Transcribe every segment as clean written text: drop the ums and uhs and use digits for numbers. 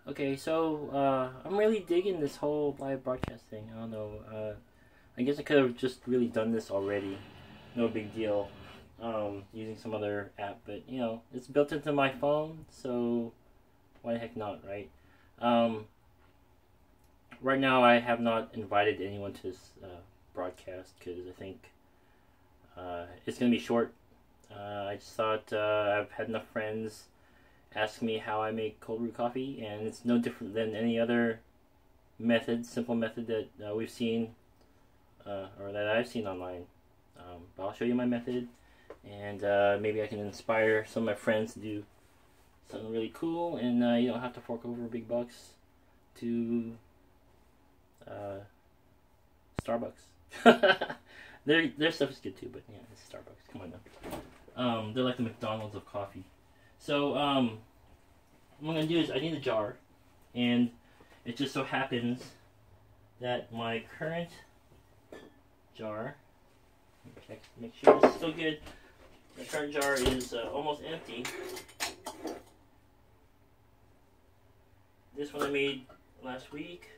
Okay, so I'm really digging this whole live broadcast thing. I don't know. I guess I could have just really done this already. No big deal. Using some other app, but you know, it's built into my phone, so why the heck not, right? Um, right now, I have not invited anyone to this broadcast because I think it's gonna be short. I just thought I've had enough friends ask me how I make cold brew coffee, and it's no different than any other method, simple method that we've seen or that I've seen online. But I'll show you my method, and maybe I can inspire some of my friends to do something really cool, and you don't have to fork over big bucks to Starbucks. Their stuff is good too, but yeah, it's Starbucks. Come on now. They're like the McDonald's of coffee. So what I'm gonna do is I need a jar, and it just so happens that my current jar, check, make sure this is still good. My current jar is almost empty. This one I made last week,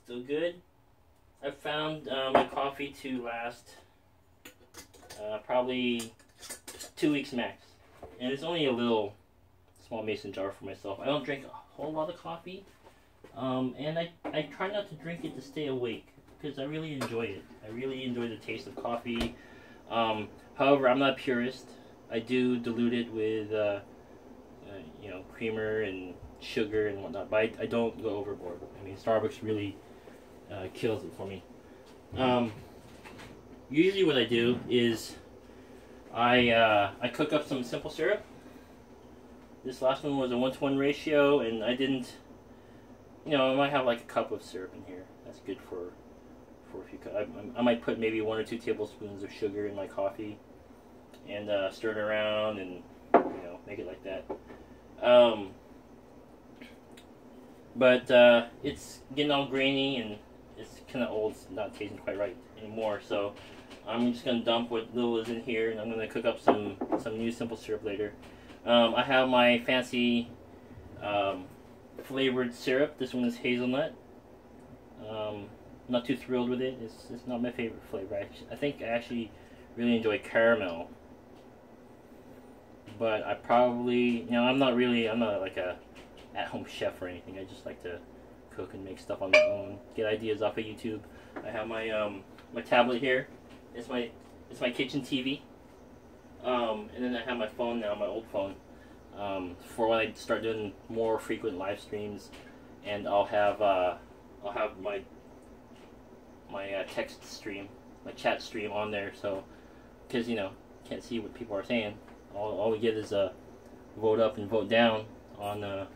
still good. I found my coffee to last probably 2 weeks max. And it's only a little small mason jar for myself. I don't drink a whole lot of coffee. And I try not to drink it to stay awake because I really enjoy it. I really enjoy the taste of coffee. However, I'm not a purist. I do dilute it with, you know, creamer and sugar and whatnot. But I don't go overboard. I mean, Starbucks really kills it for me. Usually what I do is I cook up some simple syrup. This last one was a 1-to-1 ratio, and I didn't, you know, I might have like a cup of syrup in here. That's good for a few cups. I might put maybe 1 or 2 tablespoons of sugar in my coffee, and stir it around, and you know, make it like that. But it's getting all grainy, and it's kind of old. It's not tasting quite right anymore. So I'm just gonna dump what little is in here, and I'm gonna cook up some new simple syrup later. I have my fancy flavored syrup. This one is hazelnut. Not too thrilled with it. It's not my favorite flavor. I think I actually really enjoy caramel. But I probably, you know, I'm not like a at-home chef or anything. I just like to cook and make stuff on my own. Get ideas off of YouTube. I have my my tablet here. It's my kitchen TV. And then I have my phone now, my old phone, for when I start doing more frequent live streams, and I'll have my text stream, my chat stream on there. So, because you know, can't see what people are saying. All we get is a vote up and vote down on our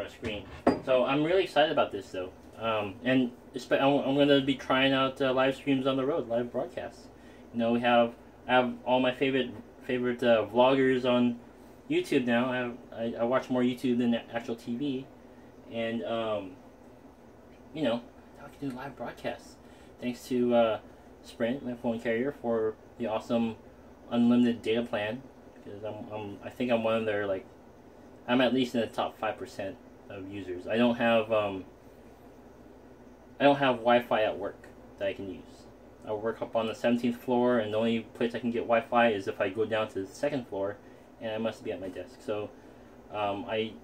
screen. So I'm really excited about this though, and I'm going to be trying out live streams on the road, live broadcasts. You know, I have all my favorite vloggers on YouTube now. I watch more YouTube than actual TV, and you know, now I can do live broadcasts. Thanks to Sprint, my phone carrier, for the awesome unlimited data plan. Because I think I'm one of their, like, I'm at least in the top 5% of users. I don't have Wi-Fi at work that I can use. I work up on the 17th floor, and the only place I can get Wi-Fi is if I go down to the 2nd floor, and I must be at my desk. So I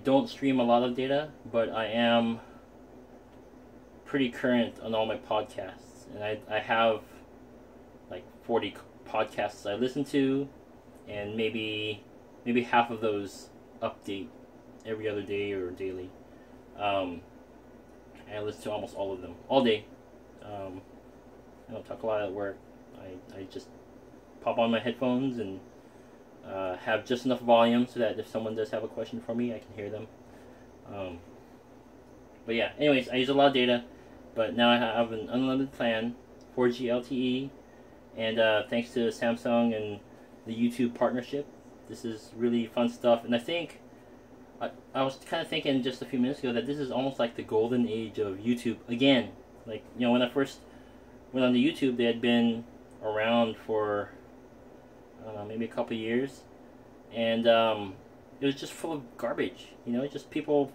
don't stream a lot of data, but I am pretty current on all my podcasts, and I have like 40 podcasts I listen to, and maybe half of those update every other day or daily. And I listen to almost all of them all day. I don't talk a lot at work. I just pop on my headphones and have just enough volume so that if someone does have a question for me, I can hear them. But yeah, anyways, I use a lot of data, but now I have an unlimited plan, 4G LTE, and thanks to Samsung and the YouTube partnership, this is really fun stuff. And I think I was kind of thinking just a few minutes ago that this is almost like the golden age of YouTube again. Like, you know, when I first went on to YouTube, they had been around for I don't know, maybe a couple years, and it was just full of garbage. You know, just people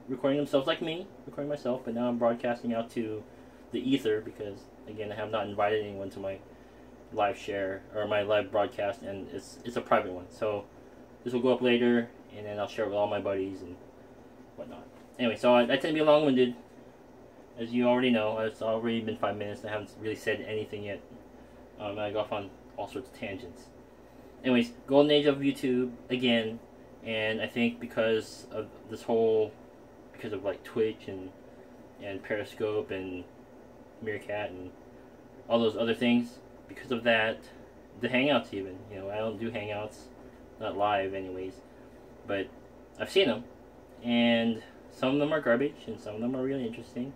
recording themselves, like me, recording myself, but now I'm broadcasting out to the ether because, again, I have not invited anyone to my live share or my live broadcast, and it's a private one. So this will go up later, and then I'll share it with all my buddies and whatnot. Anyway, so I tend to be long-winded, as you already know. It's already been 5 minutes, and I haven't really said anything yet. I go off on all sorts of tangents. Anyways, golden age of YouTube again, and I think because of this whole, because of like Twitch and Periscope and Meerkat and all those other things, because of that, the Hangouts even, you know, I don't do Hangouts, not live anyways, but I've seen them, and some of them are garbage, and some of them are really interesting.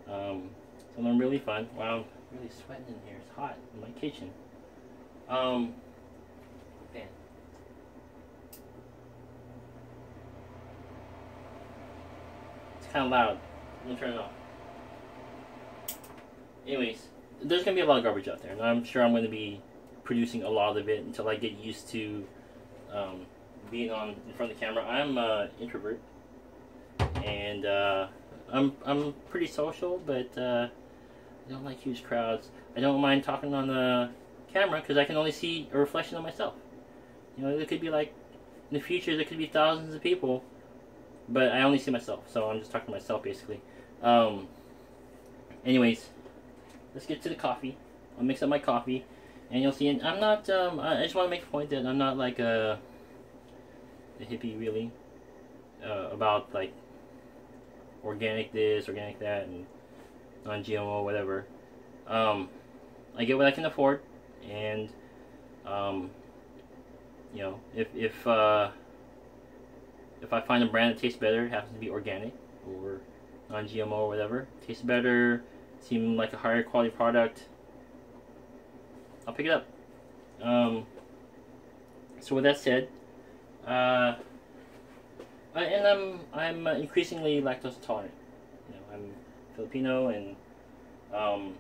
Some of them are really fun. Wow, I'm really sweating in here. It's hot in my kitchen. Man. It's kind of loud. I'm gonna turn it off. Anyways, there's gonna be a lot of garbage out there, and I'm sure I'm gonna be producing a lot of it until I get used to being in front of the camera. I'm an introvert, and I'm pretty social, but I don't like huge crowds. I don't mind talking on the camera because I can only see a reflection of myself. You know, there could be like, in the future there could be thousands of people, but I only see myself, so I'm just talking to myself basically. Anyways, let's get to the coffee. I'll mix up my coffee, and you'll see. And I'm not. I just want to make a point that I'm not like a hippie really about like organic this, organic that, and non-GMO, whatever. I get what I can afford, and you know, if I find a brand that tastes better, it happens to be organic or non-GMO or whatever, tastes better, seems like a higher quality product, I'll pick it up. So with that said, and I'm increasingly lactose intolerant. You know, I'm Filipino, and I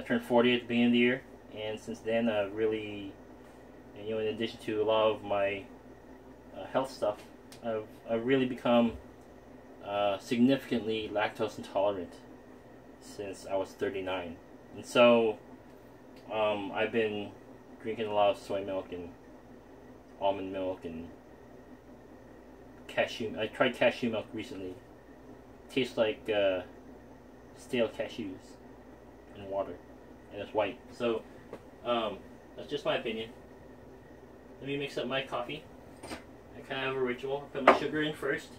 turned 40 at the beginning of the year, and since then I've really, you know, in addition to a lot of my health stuff, I've really become significantly lactose intolerant since I was 39, and so I've been drinking a lot of soy milk and almond milk and cashew. I tried cashew milk recently. Tastes like stale cashews in water, and it's white. So that's just my opinion. Let me mix up my coffee. I kind of have a ritual. I put my sugar in first,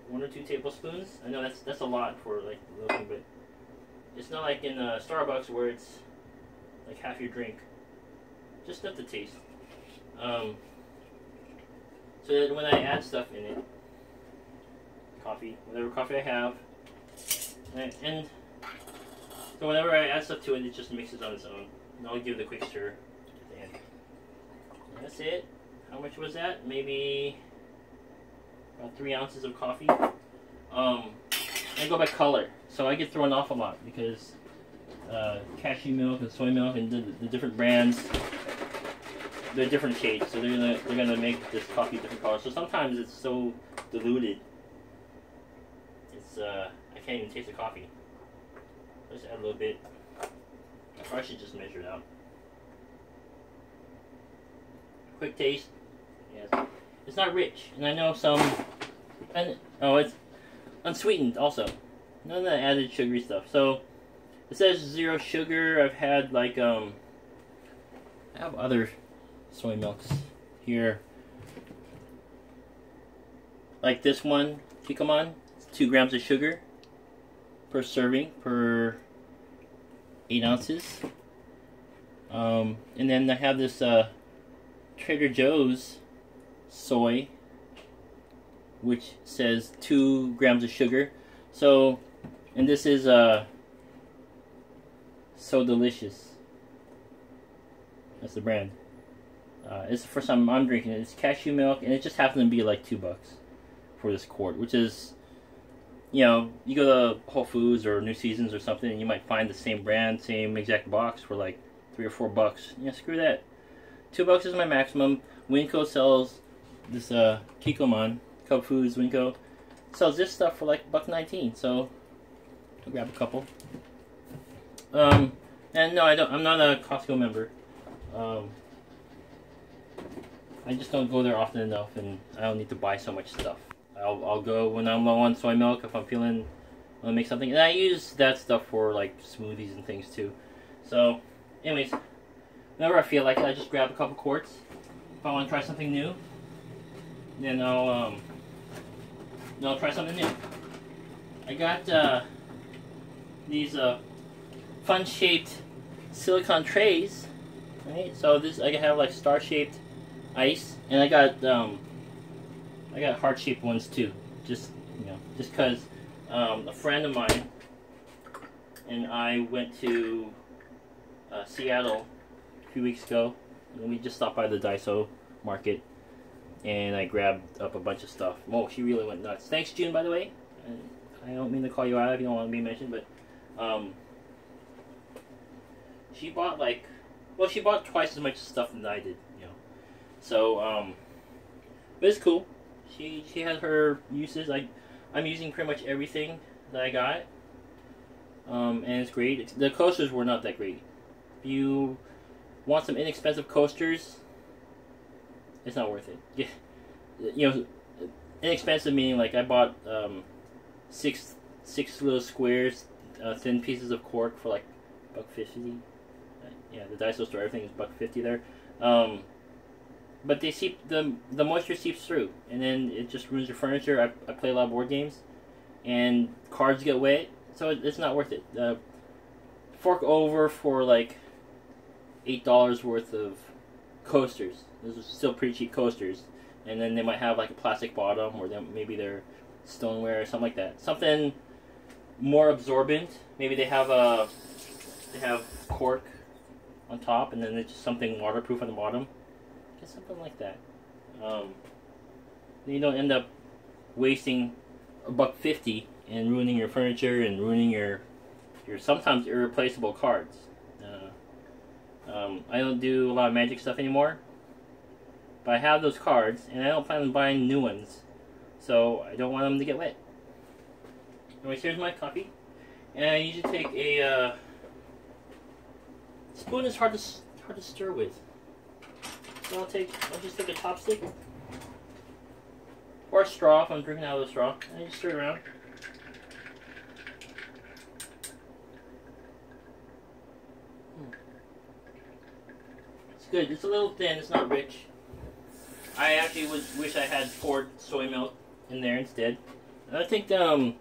1 or 2 tablespoons. I know that's a lot for like a little thing, but it's not like in Starbucks where it's like half your drink. Just enough to taste. So that when I add stuff in it, coffee, whatever coffee I have, and so whenever I add stuff to it, it just mixes on its own. And I'll give it a quick stir at the end. And that's it. How much was that? Maybe about 3 ounces of coffee. I go by color, so I get thrown off a lot because cashew milk and soy milk and the different brands, they're different shades, so they're gonna make this coffee different colors. So sometimes it's so diluted, it's I can't even taste the coffee. Let's add a little bit. I probably should just measure it out. Quick taste. Yes, it's not rich, and I know some. And oh, it's unsweetened also. None of that added sugary stuff. So it says 0 sugar. I've had like I have other soy milks here, like this one, Kikkoman. It's 2 grams of sugar per serving per 8 ounces. And then I have this Trader Joe's soy, which says 2 grams of sugar. So, and this is So Delicious. That's the brand. It's the first time I'm drinking it. It's cashew milk, and it just happened to be like $2 for this quart, which is, you know, you go to Whole Foods or New Seasons or something, and you might find the same brand, same exact box for like $3 or $4. Yeah, screw that. $2 is my maximum. Winco sells this Kikkoman, Cub Foods Winco, sells this stuff for like $1.19. So I'll grab a couple. And no, I'm not a Costco member. I just don't go there often enough, and I don't need to buy so much stuff. I'll go when I'm low on soy milk, if I'm feeling I want to make something, and I use that stuff for like smoothies and things too. So, anyways, whenever I feel like it, I just grab a couple quarts. If I want to try something new, then I'll try something new. I got these fun-shaped silicone trays, right? So this I can have like star-shaped ice, and I got heart-shaped ones too. Just because a friend of mine and I went to Seattle a few weeks ago, and we just stopped by the Daiso market, and I grabbed up a bunch of stuff. Whoa, she really went nuts. Thanks, June, by the way. And I don't mean to call you out if you don't want to be mentioned, but she bought she bought twice as much stuff than I did, So, but it's cool. She has her uses. I'm using pretty much everything that I got, and it's great. The coasters were not that great. If you want some inexpensive coasters, it's not worth it. Yeah, inexpensive meaning like I bought six little squares, thin pieces of cork for like $1.50. Yeah, the Daiso store, everything is $1.50 there. But they seep, the moisture seeps through, and then it just ruins your furniture. I play a lot of board games, and cards get wet, so it's not worth it. Fork over for like $8 worth of coasters. Those are still pretty cheap coasters, and then they might have like a plastic bottom, or maybe they're stoneware or something like that. Something more absorbent. Maybe they have cork on top, and then it's just something waterproof on the bottom. Just something like that. You don't end up wasting $1.50 and ruining your furniture and ruining your sometimes irreplaceable cards. I don't do a lot of Magic stuff anymore, but I have those cards, and I don't plan on buying new ones, so I don't want them to get wet. Anyways, here's my coffee, and I usually take a spoon. Is hard to stir with, so I'll just take a chopstick or a straw if I'm drinking out of the straw, and I just stir it around. It's good. It's a little thin. It's not rich. I actually wish I had poured soy milk in there instead. And I think a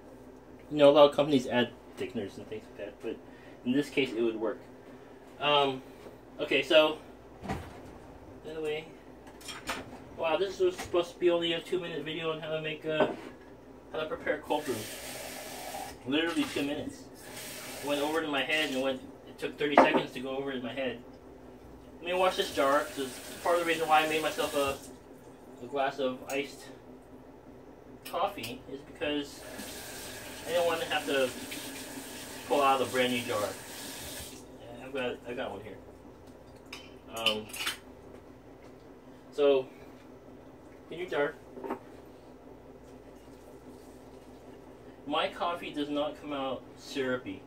lot of companies add thickeners and things like that, but in this case it would work. Okay, so by the way, wow, this was supposed to be only a 2-minute video on how to prepare cold brew. Literally 2 minutes. It went over to my head, and it took 30 seconds to go over in my head. Let me wash this jar, because part of the reason why I made myself a glass of iced coffee is because I didn't want to have to pull out a brand new jar. I've got one here. So, in your jar, my coffee does not come out syrupy.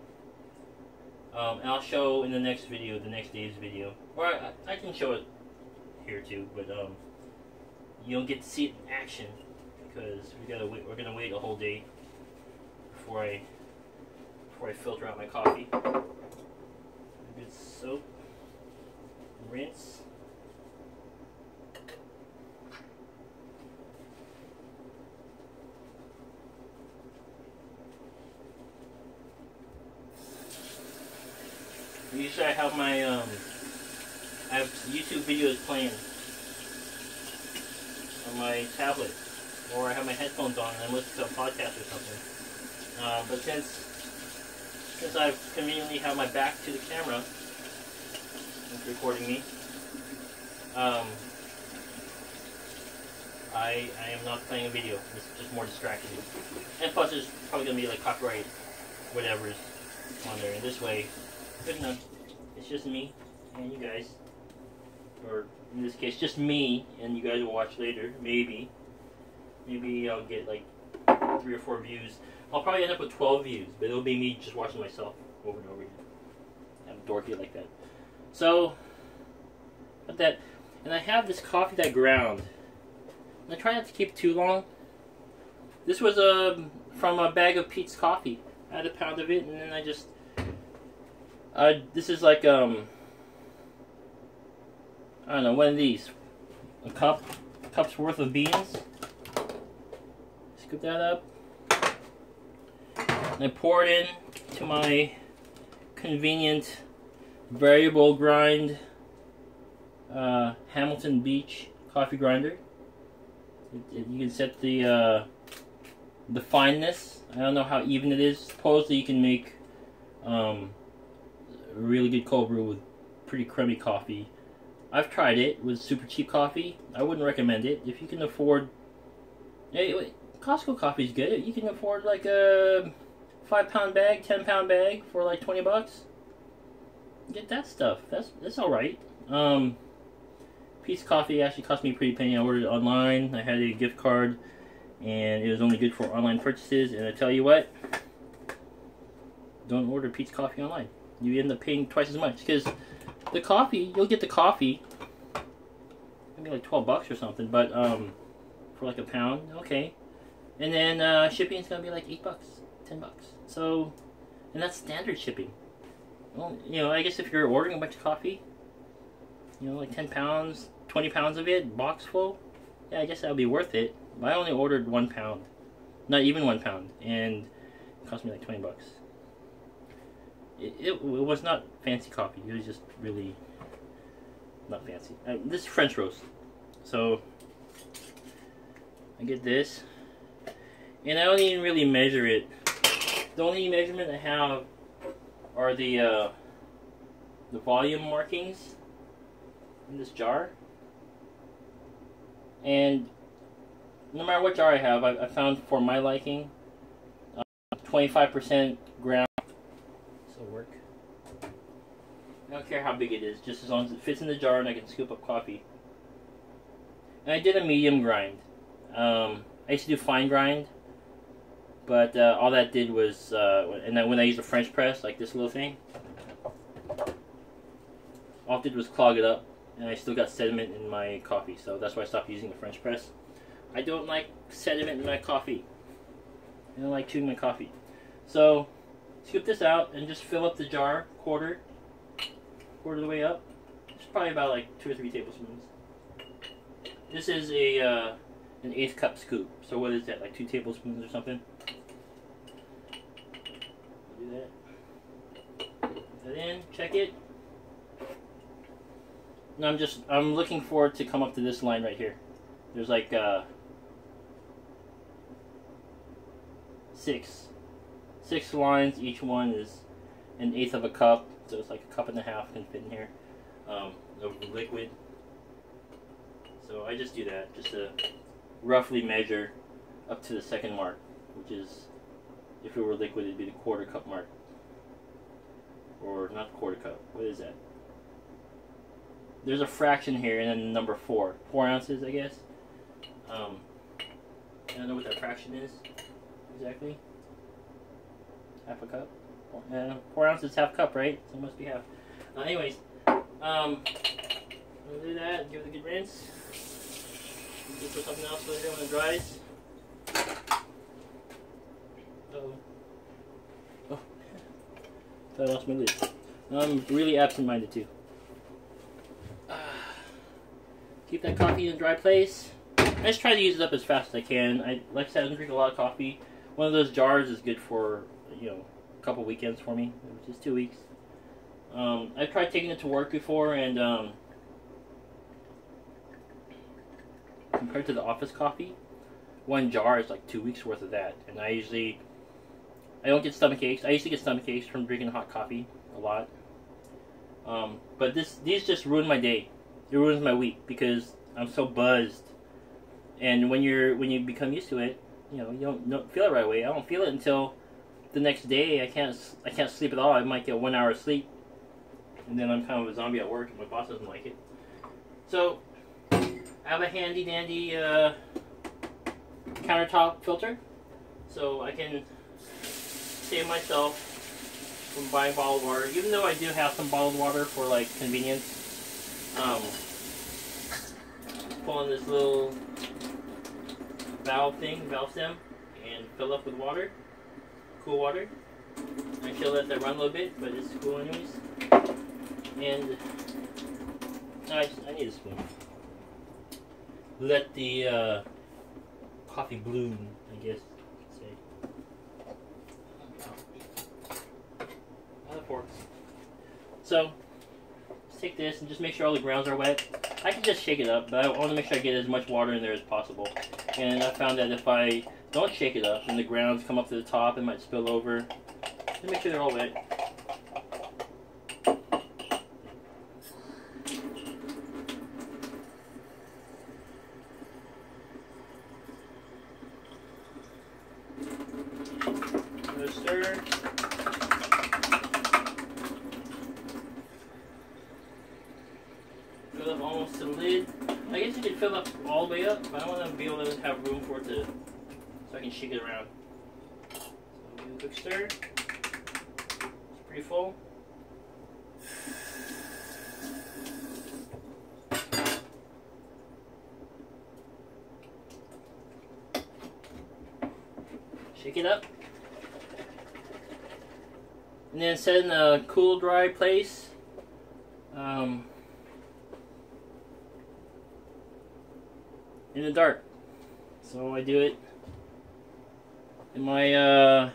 And I'll show in the next video, the next day's video, or I can show it here too, but you don't get to see it in action because we're gonna wait a whole day before I filter out my coffee. Good soap, rinse. Usually I have my I have YouTube videos playing on my tablet, or I have my headphones on and I'm listening to a podcast or something. But since I've conveniently have my back to the camera, it's recording me, I am not playing a video. It's just more distracting. And plus there's probably going to be like copyright whatever's on there. And this way, good enough. It's just me and you guys. Or in this case, just me, and you guys will watch later, maybe. Maybe I'll get like 3 or 4 views. I'll probably end up with 12 views, but it'll be me just watching myself over and over again. I'm dorky like that. So, but that, and I have this coffee that ground. And I try not to keep it too long. This was from a bag of Pete's coffee. I had a pound of it, and then I just, this is like I don't know, one of these, a cup's worth of beans. Scoop that up. And I pour it in to my convenient variable grind Hamilton Beach coffee grinder. You can set the fineness. I don't know how even it is. Supposedly you can make really good cold brew with pretty crummy coffee. I've tried it with super cheap coffee. I wouldn't recommend it. If you can afford, hey, Costco coffee is good. You can afford like a 5-pound bag, 10-pound bag for like 20 bucks. Get that stuff. That's all right. Pete's coffee actually cost me a pretty penny. I ordered it online. I had a gift card, and it was only good for online purchases. And I tell you what, don't order Pete's coffee online. You end up paying twice as much because the coffee, you'll get the coffee, maybe like 12 bucks or something, but for like a pound, okay. And then shipping is gonna be like 8 bucks, 10 bucks. So, and that's standard shipping. Well, you know, I guess if you're ordering a bunch of coffee, you know, like 10 pounds, 20 pounds of it, box full, yeah, I guess that would be worth it. But I only ordered 1 pound, not even 1 pound, and it cost me like 20 bucks. It was not fancy coffee. It was just really not fancy. This is French roast. So I get this, and I don't even really measure it. The only measurement I have are the volume markings in this jar. And no matter what jar I have, I found for my liking 25% ground. This will work. I don't care how big it is, just as long as it fits in the jar and I can scoop up coffee. And I did a medium grind. I used to do fine grind, but all that did was, and then when I used a French press, like this little thing, all it did was clog it up, and I still got sediment in my coffee, so that's why I stopped using the French press. I don't like sediment in my coffee. I don't like chewing my coffee. So, scoop this out and just fill up the jar, quarter of the way up. It's probably about like 2 or 3 tablespoons. This is a an 1/8 cup scoop. So what is that, like 2 tablespoons or something? Do that. Put that in. Check it. And I'm looking for it to come up to this line right here. There's like 6 lines. Each one is 1/8 of a cup, so it's like 1.5 cups can fit in here of liquid. So I just do that just to roughly measure up to the second mark, which is, if it were liquid, it'd be the 1/4 cup mark, or not 1/4 cup. What is that? There's a fraction here, and then number 4 ounces, I guess. I don't know what that fraction is exactly. Half a cup. 4 ounces, half cup, right? So it must be half. Anyways, we'll do that. Give it a good rinse. Just put something else later when it dries. Oh, I lost my lid. I'm really absent-minded too. Keep that coffee in a dry place. I just try to use it up as fast as I can. Like I said, I don't drink a lot of coffee. One of those jars is good for, you know, a couple weekends for me, which is 2 weeks. I've tried taking it to work before, and compared to the office coffee, 1 jar is like 2 weeks worth of that. And I don't get stomach aches. I used to get stomach aches from drinking hot coffee a lot. But these just ruin my day. It ruins my week because I'm so buzzed. And when you become used to it, you know, you don't feel it right away. I don't feel it until the next day. I can't sleep at all. I might get 1 hour sleep, and then I'm kind of a zombie at work, and my boss doesn't like it. So I have a handy dandy countertop filter, so I can save myself from buying bottled water. Even though I do have some bottled water for like convenience, pull on this little valve stem, and fill up with water, cool water. I should let that run a little bit, but it's cool anyways. And I need a spoon. Let the coffee bloom, I guess you could say. Other forks. So, let's take this and just make sure all the grounds are wet. I can just shake it up, but I want to make sure I get as much water in there as possible. And I found that if I don't shake it up and the grounds come up to the top, it might spill over. Just make sure they're all wet. Stir. Fill up almost to the lid. I guess you could fill up all the way up, but I want to be able to have room for it to, so I can shake it around. So do a quick stir. It's pretty full. Shake it up. And then set in a cool, dry place. In the dark. So I do it in my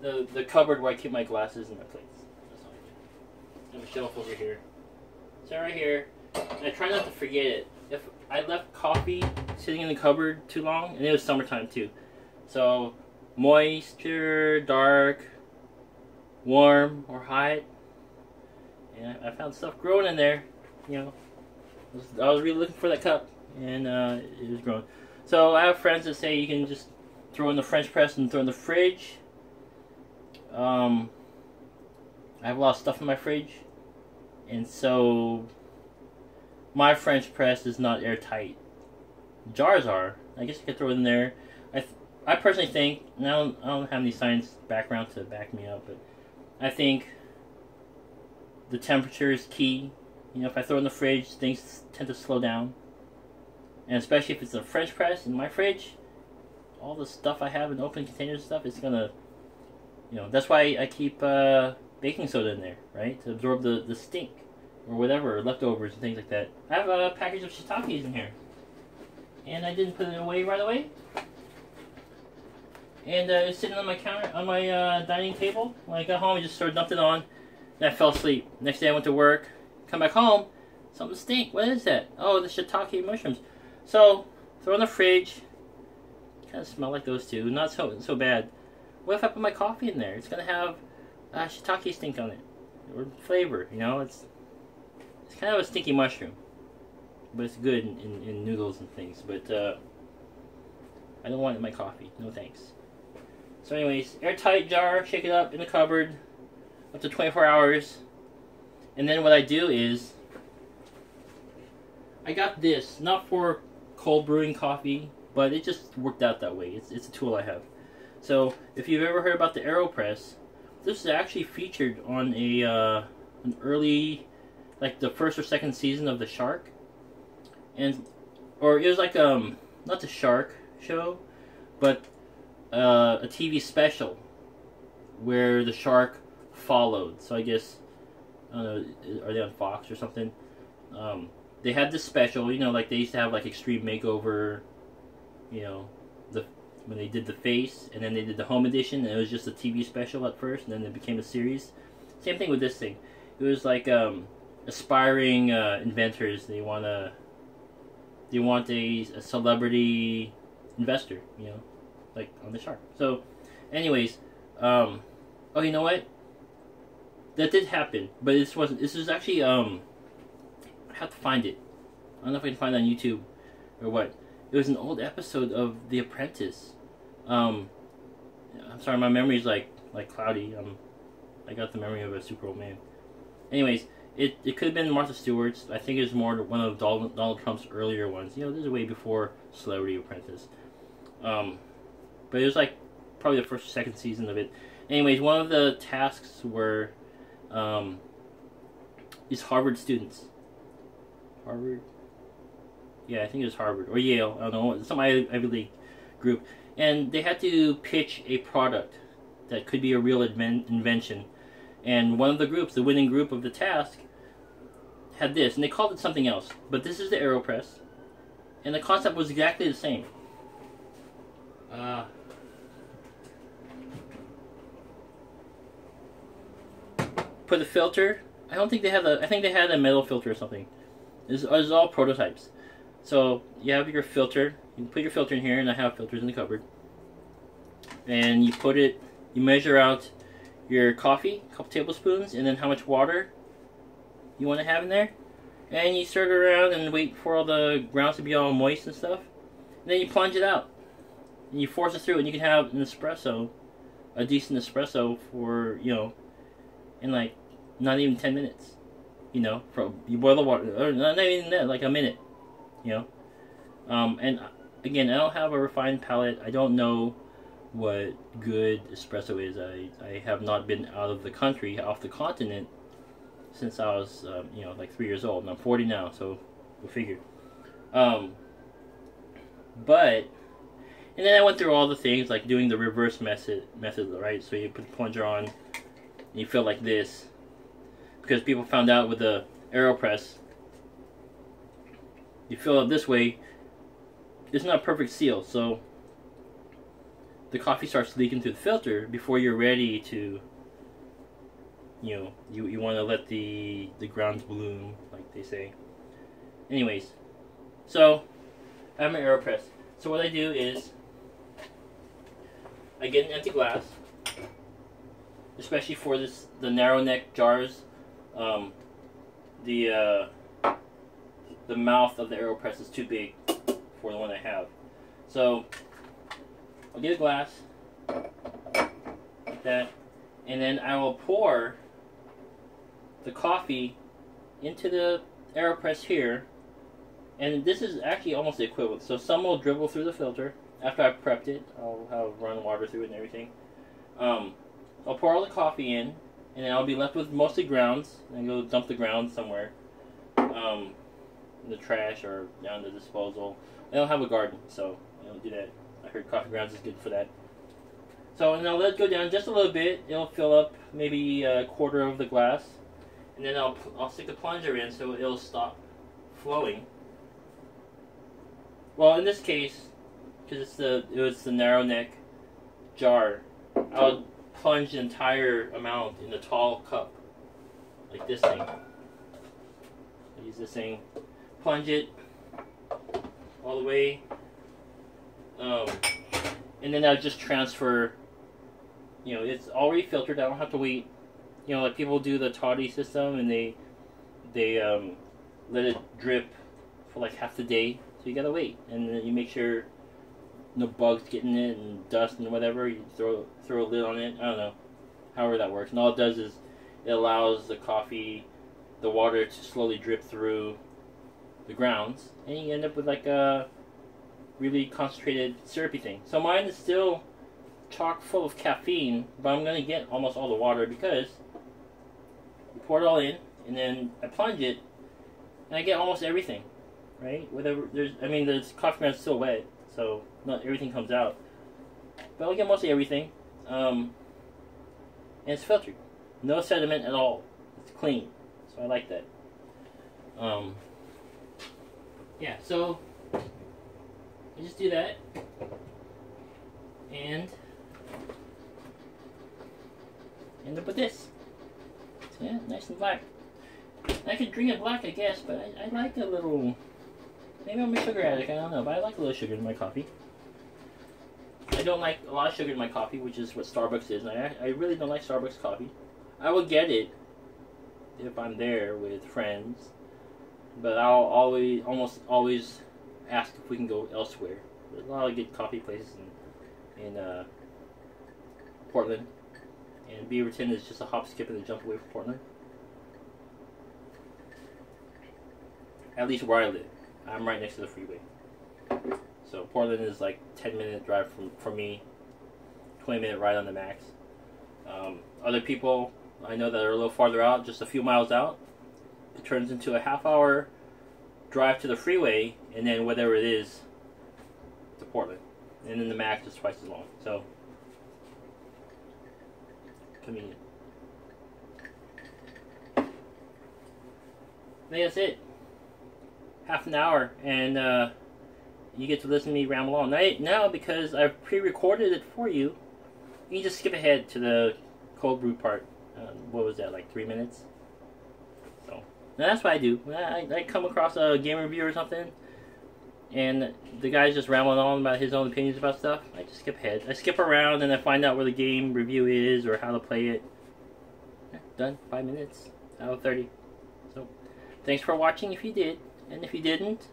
the cupboard where I keep my glasses and my plates. That's what I do. I have a shelf over here. So right here. And I try not to forget it. If I left coffee sitting in the cupboard too long, and it was summertime too. So moisture, dark, warm, or hot. And I found stuff growing in there. You know, I was really looking for that cup, and it was growing. So I have friends that say you can just throw in the French press and throw in the fridge. I have a lot of stuff in my fridge, and so my French press is not airtight. Jars are. I guess you could throw it in there. I personally think, and I don't have any science background to back me up, but I think the temperature is key. You know, if I throw it in the fridge, things tend to slow down. And especially if it's a French press in my fridge, all the stuff I have in open containers and stuff, it's gonna, you know, that's why I keep baking soda in there, right? To absorb the stink, or whatever, or leftovers and things like that. I have a package of shiitakes in here. And I didn't put it away right away. And it was sitting on my counter, on my dining table. When I got home, I just sort of dumped it on, and I fell asleep. Next day I went to work, come back home, something stink. What is that? Oh, the shiitake mushrooms. So, throw in the fridge. Kind of smell like those two. Not so bad. What if I put my coffee in there? It's gonna have shiitake stink on it, or flavor. You know, it's kind of a stinky mushroom, but it's good in noodles and things. But I don't want it in my coffee. No thanks. So anyways, airtight jar, shake it up in the cupboard up to 24 hours. And then what I do is, I got this, not for cold brewing coffee, but it just worked out that way. It's a tool I have. So if you've ever heard about the AeroPress, this is actually featured on an early, like the first or second season of The Shark. Or it was like, not the Shark show, but a TV special where the shark followed. So I guess, I don't know, are they on Fox or something? They had this special, you know, like they used to have like Extreme Makeover, you know, when they did the face, and then they did the home edition, and it was just a TV special at first, and then it became a series. Same thing with this thing. It was like aspiring inventors. They want a celebrity investor, you know, like on the Shark. So, anyways, oh, you know what? That did happen, but this wasn't. This was actually I have to find it. I don't know if I can find it on YouTube or what. It was an old episode of The Apprentice. I'm sorry, my memory's like cloudy. I got the memory of a super old man. Anyways, It could have been Martha Stewart's. I think it was more one of Donald Trump's earlier ones. You know, this is way before Celebrity Apprentice. But it was like probably the first or second season of it. Anyways, one of the tasks were these Harvard students. Harvard? Yeah, I think it was Harvard. Or Yale. I don't know. Some Ivy League group. And they had to pitch a product that could be a real invention. And one of the groups, the winning group of the task, had this. And they called it something else. But this is the AeroPress. And the concept was exactly the same. Put a filter. I don't think they had I think they had a metal filter or something. This is all prototypes. So you have your filter. You put your filter in here, and I have filters in the cupboard. And you put it. You measure out your coffee, a couple tablespoons, and then how much water you want to have in there. And you stir it around and wait for all the grounds to be all moist and stuff. And then you plunge it out. And you force it through, and you can have an espresso, a decent espresso for, you know, in like not even 10 minutes. You know, you boil the water, or not even that, like a minute. You know, and again, I don't have a refined palate. I don't know what good espresso is. I have not been out of the country, off the continent, since I was, you know, like 3 years old. And I'm 40 now, so we'll figure. But, and then I went through all the things, like doing the reverse method, right? So you put the plunger on, and you feel like this. Because people found out with the AeroPress, you fill it this way, it's not a perfect seal, so the coffee starts leaking through the filter before you're ready to, you know, you want to let the grounds bloom, like they say. Anyways, so I have my AeroPress. So what I do is I get an empty glass, especially for the narrow neck jars. The mouth of the AeroPress is too big for the one I have. So I'll get a glass like that, and then I will pour the coffee into the AeroPress here. And this is actually almost the equivalent. So some will dribble through the filter after I've prepped it. I'll have run water through it and everything. I'll pour all the coffee in, and then I'll be left with mostly grounds. And go dump the grounds somewhere, in the trash or down the disposal. I don't have a garden, so I don't do that. I heard coffee grounds is good for that. So, and I'll let it go down just a little bit. It'll fill up maybe a quarter of the glass, and then I'll stick the plunger in so it'll stop flowing. Well, in this case, because it was the narrow neck jar, I'll plunge the entire amount in the tall cup, like this thing. I use this thing, plunge it all the way, and then I'll just transfer. You know, it's already filtered. I don't have to wait. You know, like people do the toddy system, and they let it drip for like half the day. So you gotta wait, and then you make sure no bugs get in it and dust and whatever. You throw a lid on it. I don't know, however that works. And all it does is it allows the coffee, the water to slowly drip through the grounds, and you end up with like a really concentrated syrupy thing. So mine is still chock full of caffeine, but I'm gonna get almost all the water because you pour it all in, and then I plunge it, and I get almost everything. Right? Whatever the coffee ground is still wet, so not everything comes out. But I'll get mostly everything. And it's filtered. No sediment at all. It's clean. So I like that. Yeah, so I just do that. And end up with this. So yeah, nice and black. I could drink it black, I guess, but I like a little. Maybe I'm a sugar addict, I don't know, but I like a little sugar in my coffee. I don't like a lot of sugar in my coffee, which is what Starbucks is, and I really don't like Starbucks coffee. I will get it if I'm there with friends, but I'll almost always ask if we can go elsewhere. There's a lot of good coffee places in Portland, and Beaverton is just a hop, skip, and a jump away from Portland. At least where I live. I'm right next to the freeway. So Portland is like 10-minute drive from me, 20-minute ride on the max. Other people I know that are a little farther out, just a few miles out, it turns into a half-hour drive to the freeway, and then whatever it is to Portland. And then the max is twice as long. So, convenient. I think that's it. Half an hour, and you get to listen to me ramble on. Now, because I've pre-recorded it for you, you can just skip ahead to the cold brew part. What was that, like 3 minutes? So, now that's what I do. When I come across a game review or something, and the guy's just rambling on about his own opinions about stuff, I just skip ahead. I skip around and I find out where the game review is or how to play it. Yeah, done. 5 minutes out of 30. So, thanks for watching if you did. And if you didn't,